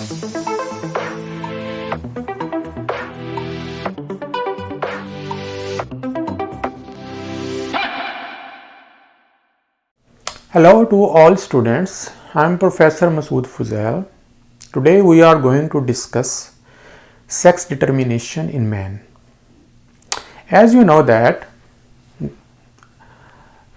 Hello to all students, I am Professor Masood Fuzail. Today we are going to discuss sex determination in man. As you know that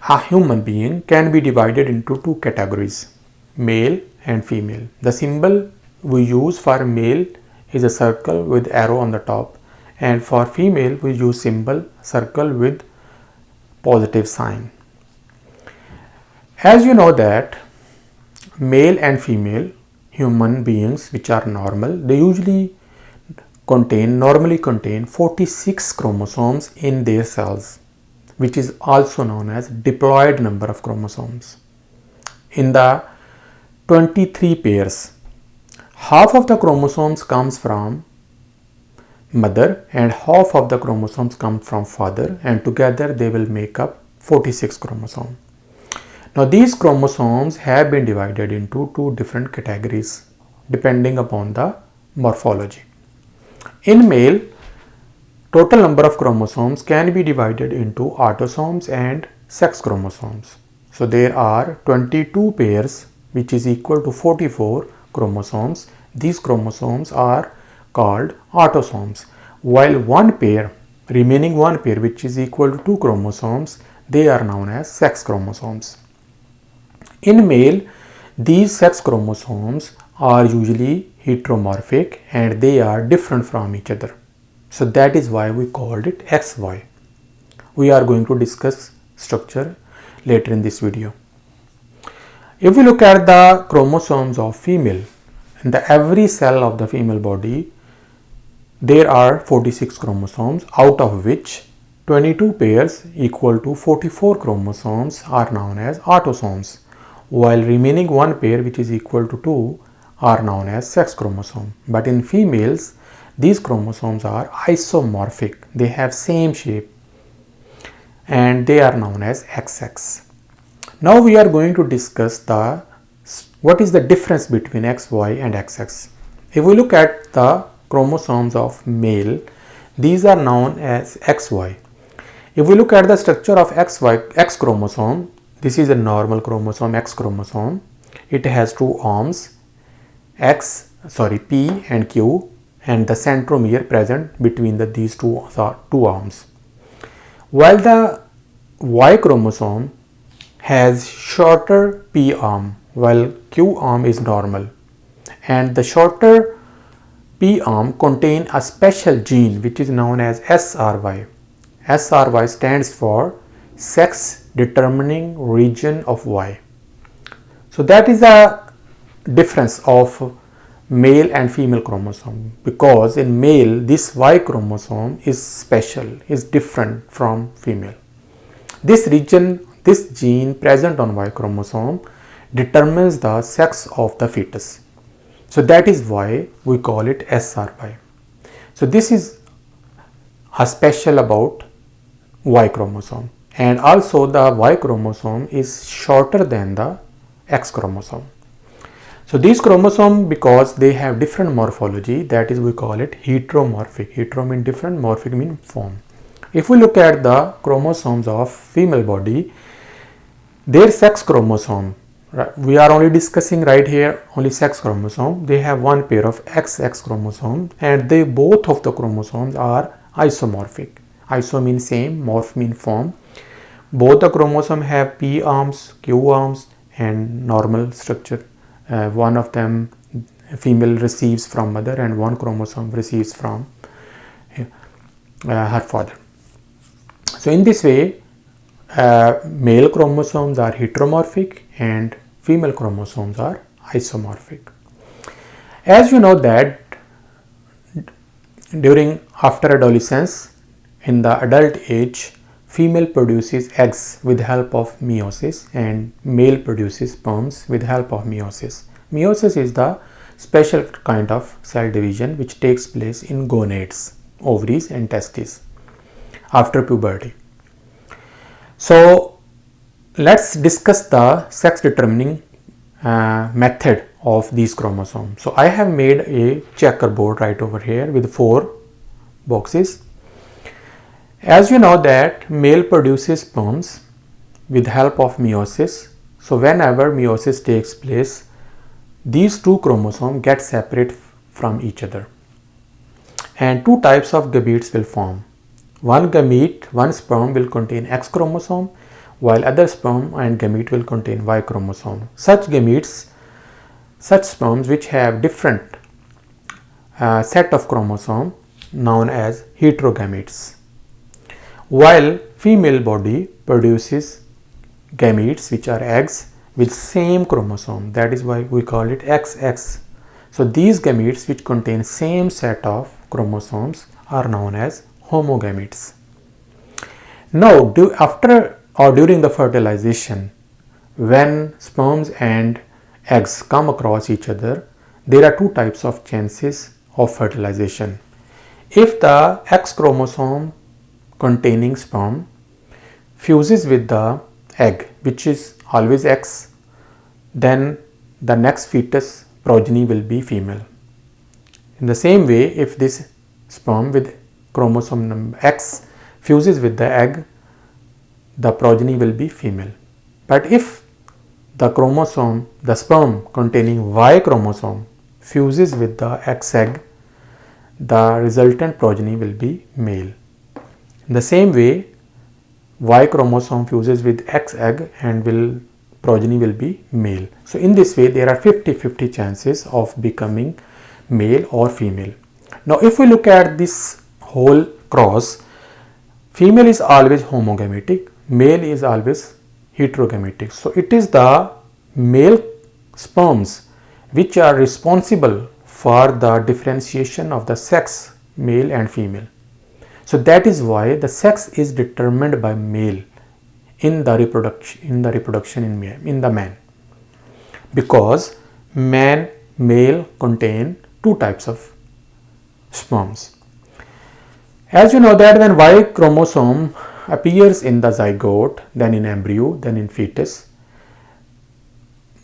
a human being can be divided into two categories, male and female. The symbol we use for male is a circle with arrow on the top, and for female we use symbol circle with positive sign. As you know that male and female human beings which are normal, they usually normally contain 46 chromosomes in their cells, which is also known as diploid number of chromosomes. In the 23 pairs, half of the chromosomes comes from mother and half of the chromosomes come from father, and together they will make up 46 chromosomes. Now these chromosomes have been divided into two different categories depending upon the morphology. In male, total number of chromosomes can be divided into autosomes and sex chromosomes. So there are 22 pairs which is equal to 44 chromosomes. These chromosomes are called autosomes, while remaining one pair which is equal to 2 chromosomes, they are known as sex chromosomes. In male, these sex chromosomes are usually heteromorphic and they are different from each other. So that is why we called it XY. We are going to discuss structure later in this video. If we look at the chromosomes of female, in every cell of the female body, there are 46 chromosomes, out of which 22 pairs equal to 44 chromosomes are known as autosomes, while remaining one pair which is equal to 2 are known as sex chromosome. But in females, these chromosomes are isomorphic, they have same shape and they are known as XX. Now we are going to discuss what is the difference between XY and XX. If we look at the chromosomes of male, these are known as XY. If we look at the structure of X chromosome, this is a normal chromosome, X chromosome. It has two arms, P and Q, and the centromere present between these two arms. While the Y chromosome has shorter P arm, while Q arm is normal, and the shorter P arm contain a special gene which is known as SRY. SRY stands for sex determining region of Y. So that is the difference of male and female chromosome, because in male this Y chromosome is special, is different from female. This gene present on Y chromosome determines the sex of the fetus. So that is why we call it SRY. So this is a special about Y chromosome, and also the Y chromosome is shorter than the X chromosome. So these chromosomes, because they have different morphology, that is we call it heteromorphic. Hetero means different, morphic means form. If we look at the chromosomes of female body, their sex chromosome, we are only discussing right here only sex chromosome. They have one pair of XX chromosome, and both of the chromosomes are isomorphic. Iso means same, morph means form. Both the chromosomes have P arms, Q arms, and normal structure. One of them female receives from mother, and one chromosome receives from her father. So in this way, male chromosomes are heteromorphic and female chromosomes are isomorphic. As you know that after adolescence, in the adult age, female produces eggs with help of meiosis and male produces sperms with help of meiosis. Meiosis is the special kind of cell division which takes place in gonads, ovaries and testes after puberty. So let's discuss the sex determining method of these chromosomes. So I have made a checkerboard right over here with 4 boxes. As you know that male produces sperms with help of meiosis. So whenever meiosis takes place, these 2 chromosomes get separate from each other, and 2 types of gametes will form. One sperm will contain X chromosome, while other sperm and gamete will contain Y chromosome. Such sperms which have different set of chromosome known as heterogametes, while female body produces gametes which are eggs with same chromosome. That is why we call it XX. So these gametes which contain same set of chromosomes are known as homogametes. Now after or during the fertilization, when sperms and eggs come across each other, there are 2 types of chances of fertilization. If the X chromosome containing sperm fuses with the egg, which is always X, then the next fetus progeny will be female. In the same way, if this sperm with chromosome number X fuses with the egg, the progeny will be female. But if the sperm containing Y chromosome fuses with the X egg, the resultant progeny will be male. In the same way, Y chromosome fuses with X egg and progeny will be male. So in this way, there are 50-50 chances of becoming male or female. Now if we look at this whole cross, female is always homogametic, male is always heterogametic. So it is the male sperms which are responsible for the differentiation of the sex, male and female. So that is why the sex is determined by male in the reproduction in the man, because male contain 2 types of sperms. As you know that when Y chromosome appears in the zygote, then in embryo, then in fetus,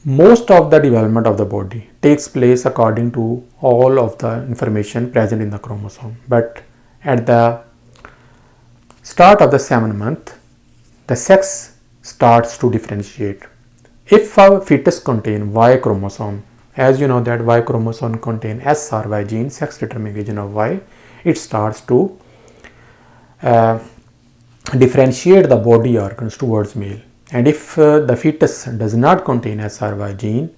most of the development of the body takes place according to all of the information present in the chromosome. But at the start of the 7th month, the sex starts to differentiate. If a fetus contain Y chromosome, as you know that Y chromosome contain SRY gene, sex determining agent of Y, it starts to differentiate the body organs towards male. And if the fetus does not contain SRY gene,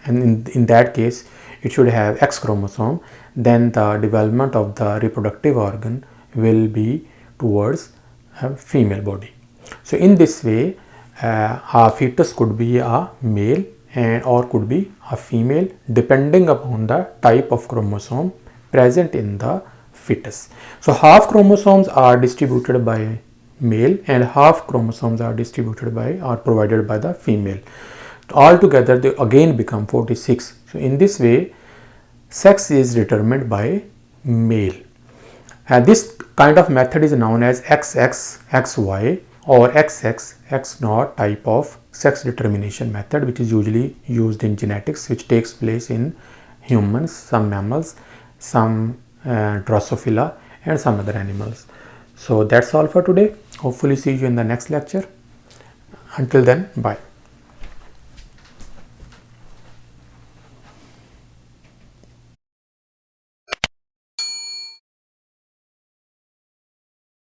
and in that case it should have X chromosome, then the development of the reproductive organ will be towards a female body. So in this way, a fetus could be a male or could be a female depending upon the type of chromosome present in the fetus. So half chromosomes are distributed by male and half chromosomes are distributed by or provided by the female. Altogether they again become 46. So in this way, sex is determined by male. This kind of method is known as XX, XY or XX, X0 type of sex determination method, which is usually used in genetics, which takes place in humans, some mammals, some Drosophila and some other animals. So that's all for today. Hopefully see you in the next lecture. Until then, bye.